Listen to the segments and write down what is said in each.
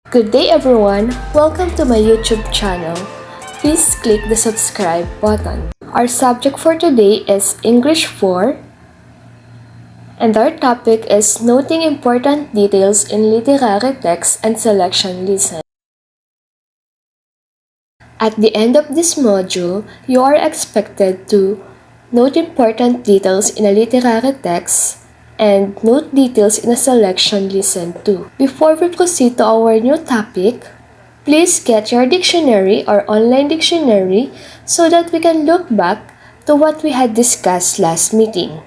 Good day everyone! Welcome to my YouTube channel. Please click the subscribe button. Our subject for today is English 4 and our topic is noting important details in literary text and selection listen. At the end of this module, you are expected to note important details in a literary text and note details in a selection listen to. Before we proceed to our new topic, please get your dictionary or online dictionary so that we can look back to what we had discussed last meeting.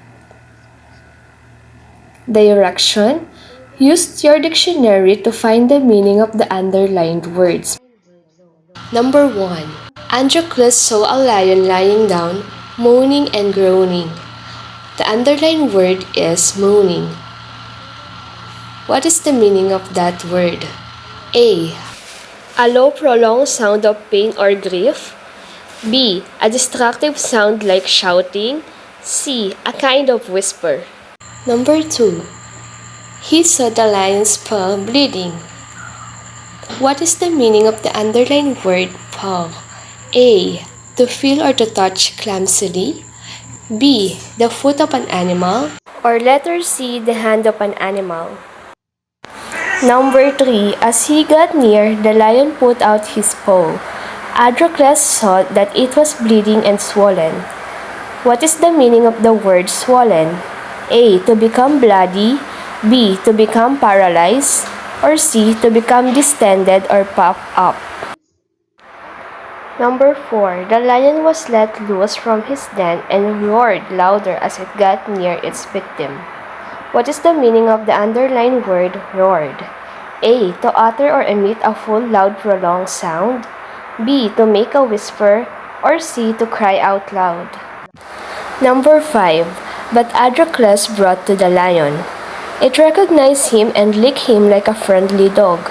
Direction: use your dictionary to find the meaning of the underlined words. Number 1. Androclus saw a lion lying down, moaning and groaning. The underlined word is moaning. What is the meaning of that word? A. A low prolonged sound of pain or grief. B. A destructive sound like shouting. C. A kind of whisper. Number 2. He saw the lion's paw bleeding. What is the meaning of the underlined word paw? A. To feel or to touch clumsily. B. The foot of an animal. Or letter C. The hand of an animal. Number 3. As he got near, the lion put out his paw. Androclus saw that it was bleeding and swollen. What is the meaning of the word swollen? A. To become bloody. B. To become paralyzed. Or C. To become distended or puffed up. Number 4. The lion was let loose from his den and roared louder as it got near its victim. What is the meaning of the underlined word roared? A. To utter or emit a full, loud, prolonged sound. B. To make a whisper. Or C. To cry out loud. Number 5. But Androclus brought to the lion. It recognized him and licked him like a friendly dog.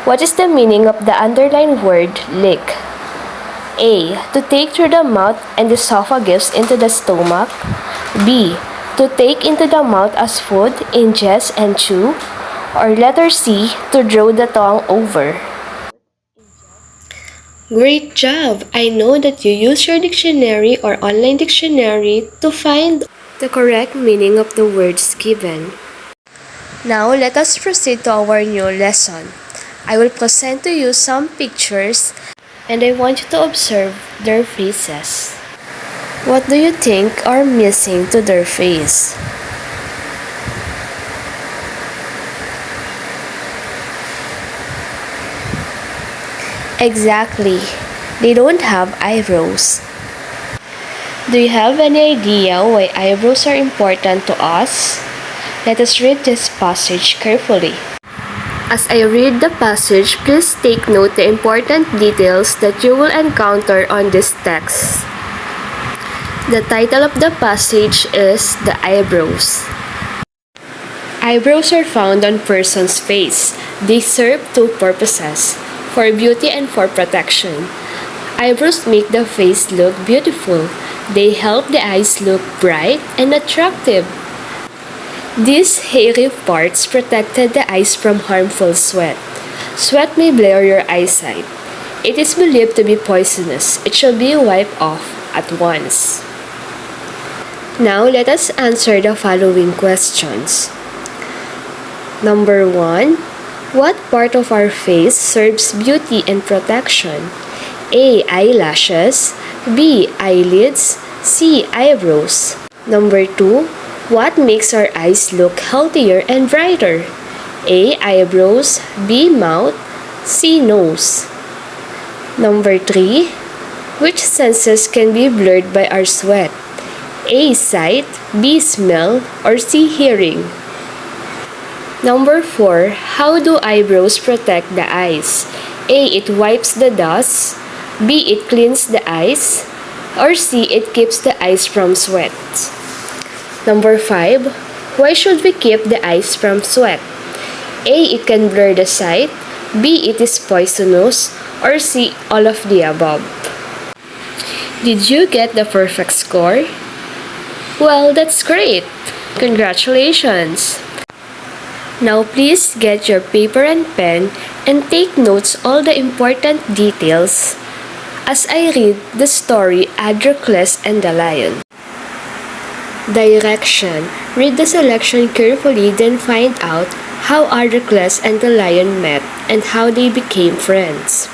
What is the meaning of the underlined word lick? A. To take through the mouth and esophagus into the stomach. B. To take into the mouth as food, ingest, and chew. Or letter C. To draw the tongue over. Great job! I know that you use your dictionary or online dictionary to find the correct meaning of the words given. Now, let us proceed to our new lesson. I will present to you some pictures and I want you to observe their faces. What do you think are missing to their face? Exactly. They don't have eyebrows. Do you have any idea why eyebrows are important to us? Let us read this passage carefully. As I read the passage, please take note the important details that you will encounter on this text. The title of the passage is The Eyebrows. Eyebrows are found on person's face. They serve two purposes, for beauty and for protection. Eyebrows make the face look beautiful. They help the eyes look bright and attractive. These hairy parts protected the eyes from harmful sweat. Sweat may blur your eyesight. It is believed to be poisonous. It should be wiped off at once. Now, let us answer the following questions. Number 1. What part of our face serves beauty and protection? A. Eyelashes. B. Eyelids. C. Eyebrows. Number 2. What makes our eyes look healthier and brighter? A. Eyebrows. B. Mouth. C. Nose. Number 3. Which senses can be blurred by our sweat? A. Sight. B. Smell. Or C. Hearing. Number 4. How do eyebrows protect the eyes? A. It wipes the dust. B. It cleans the eyes. Or C. It keeps the eyes from sweat. Number 5. Why should we keep the eyes from sweat? A. It can blur the sight. B. It is poisonous. Or C. All of the above. Did you get the perfect score? Well, that's great! Congratulations! Now please get your paper and pen and take notes all the important details as I read the story Patroclus and the Lion. Direction. Read the selection carefully, then find out how Patroclus and the lion met and how they became friends.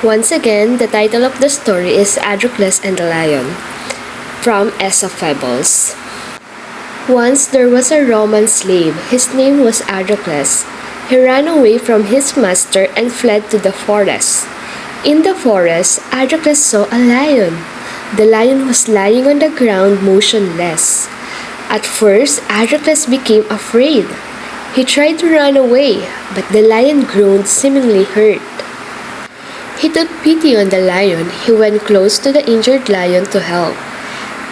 Once again, the title of the story is Patroclus and the Lion, from Aesophables. Once there was a Roman slave. His name was Patroclus. He ran away from his master and fled to the forest. In the forest, Patroclus saw a lion. The lion was lying on the ground motionless. At first, Patroclus became afraid. He tried to run away, but the lion groaned, seemingly hurt. He took pity on the lion. He went close to the injured lion to help.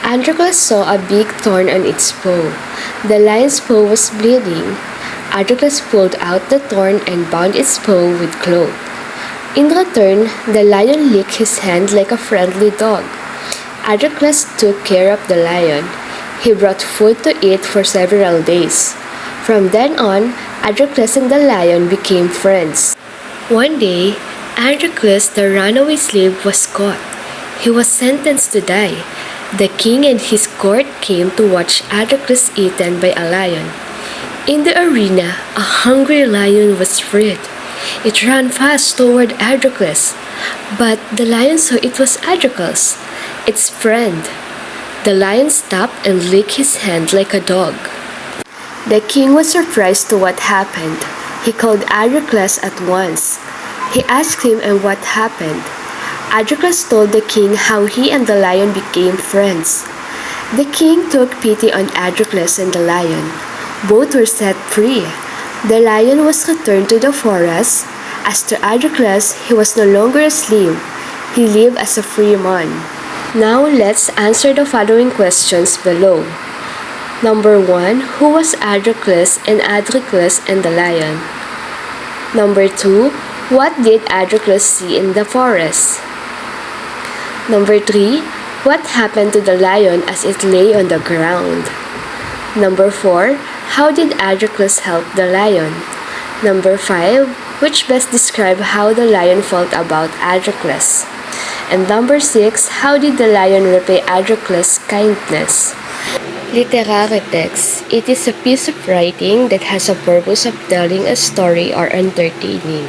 Patroclus saw a big thorn on its paw. The lion's paw was bleeding. Patroclus pulled out the thorn and bound its paw with cloth. In return, the lion licked his hand like a friendly dog. Patroclus took care of the lion. He brought food to eat for several days. From then on, Patroclus and the lion became friends. One day, Patroclus, the runaway slave, was caught. He was sentenced to die. The king and his court came to watch Patroclus eaten by a lion. In the arena, a hungry lion was freed. It ran fast toward Patroclus, but the lion saw it was Patroclus, its friend. The lion stopped and licked his hand like a dog. The king was surprised to what happened. He called Patroclus at once. He asked him what happened. Patroclus told the king how he and the lion became friends. The king took pity on Patroclus and the lion. Both were set free. The lion was returned to the forest. As to Patroclus, he was no longer a slave. He lived as a free man. Now let's answer the following questions below. Number 1. Who was Patroclus and the lion? Number 2. What did Patroclus see in the forest? Number 3. What happened to the lion as it lay on the ground? Number 4. How did Patroclus help the lion? Number 5. Which best describe how the lion felt about Patroclus? And number 6. How did the lion repay Patroclus' kindness? Literary text. It is a piece of writing that has a purpose of telling a story or entertaining.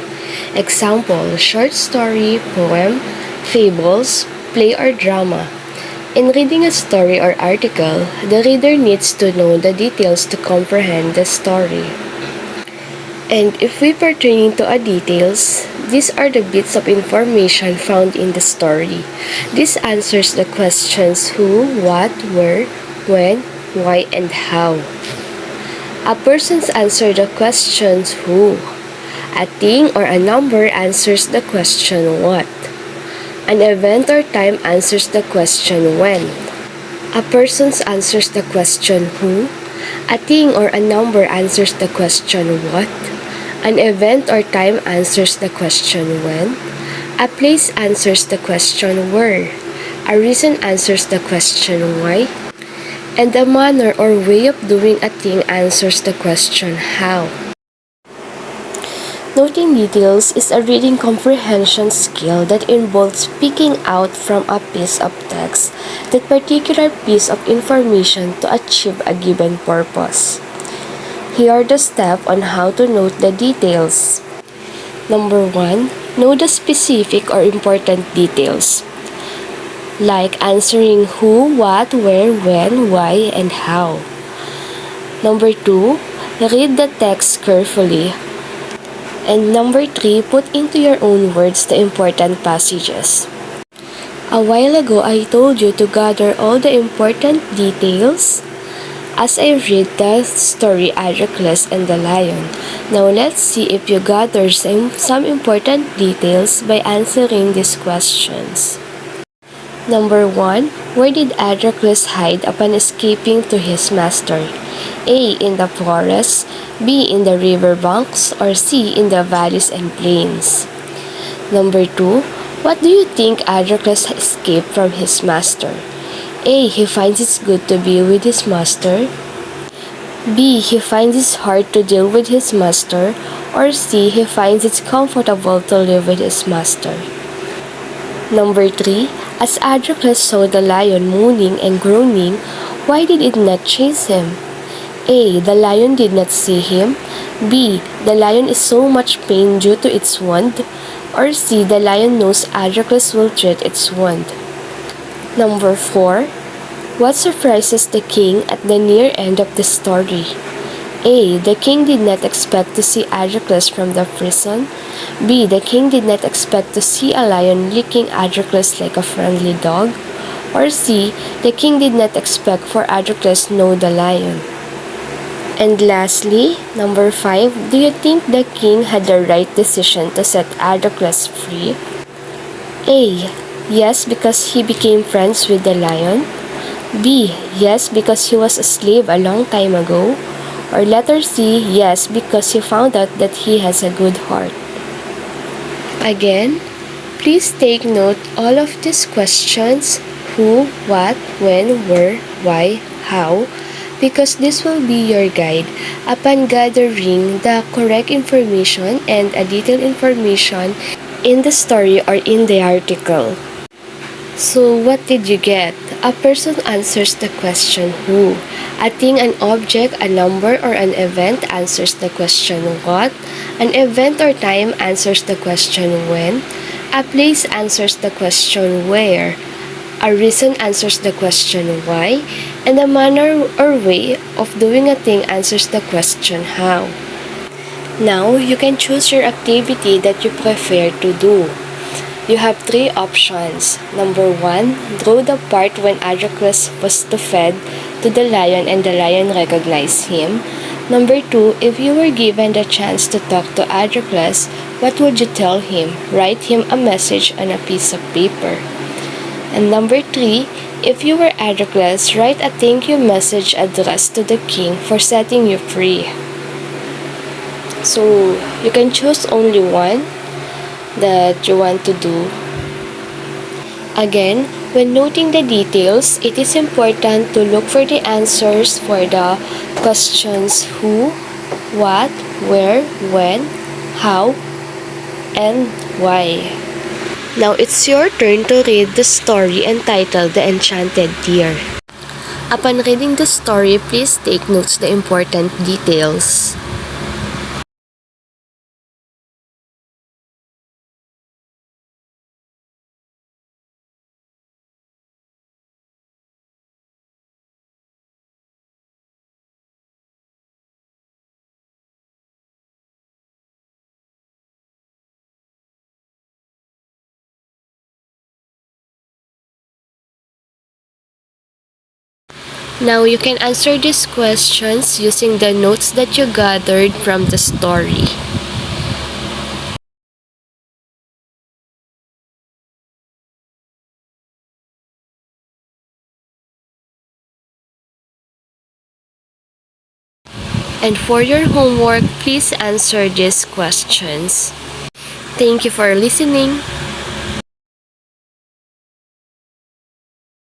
Example, short story, poem, fables, play or drama. In reading a story or article, the reader needs to know the details to comprehend the story. And if we pertain to details, these are the bits of information found in the story. This answers the questions who, what, where, when, why, and how. A person's answer the questions who. A thing or a number answers the question what. An event or time answers the question when. A person answers the question who. A thing or a number answers the question what. An event or time answers the question when. A place answers the question where. A reason answers the question why. And a manner or way of doing a thing answers the question how. Noting details is a reading comprehension skill that involves picking out from a piece of text that particular piece of information to achieve a given purpose. Here are the steps on how to note the details. Number 1. Know the specific or important details, like answering who, what, where, when, why, and how. Number 2. Read the text carefully. And number 3, put into your own words the important passages. A while ago, I told you to gather all the important details as I read the story Patroclus and the Lion. Now let's see if you gather some important details by answering these questions. Number 1. Where did Patroclus hide upon escaping to his master? A. In the forest, B. In the river banks, or C. In the valleys and plains. Number 2. What do you think Patroclus escaped from his master? A. He finds it good to be with his master. B. He finds it hard to deal with his master. Or C. He finds it comfortable to live with his master. Number 3. As Patroclus saw the lion moaning and groaning, why did it not chase him? A. The lion did not see him. B. The lion is so much pain due to its wound. Or C. The lion knows Patroclus will treat its wound. Number 4. What surprises the king at the near end of the story? A. The king did not expect to see Patroclus from the prison. B. The king did not expect to see a lion licking Patroclus like a friendly dog. Or C. The king did not expect for Patroclus to know the lion. And lastly, number 5, do you think the king had the right decision to set Patroclus free? A. Yes, because he became friends with the lion. B. Yes, because he was a slave a long time ago. Or letter C. Yes, because he found out that he has a good heart. Again, please take note all of these questions: who, what, when, where, why, how, because this will be your guide upon gathering the correct information and a detailed information in the story or in the article. So what did you get? A person answers the question who. A thing, an object, a number, or an event answers the question what. An event or time answers the question when. A place answers the question where. A reason answers the question why. And a manner or way of doing a thing answers the question how. Now, you can choose your activity that you prefer to do. You have 3 options. Number 1, draw the part when Patroclus was fed to the lion and the lion recognized him. Number 2, if you were given the chance to talk to Patroclus, what would you tell him? Write him a message on a piece of paper. And number 3, if you were Patroclus, write a thank you message addressed to the king for setting you free. So, you can choose only one that you want to do. Again, when noting the details, it is important to look for the answers for the questions who, what, where, when, how, and why. Now it's your turn to read the story entitled The Enchanted Deer. Upon reading the story, please take notes the important details. Now you can answer these questions using the notes that you gathered from the story. And for your homework, please answer these questions. Thank you for listening.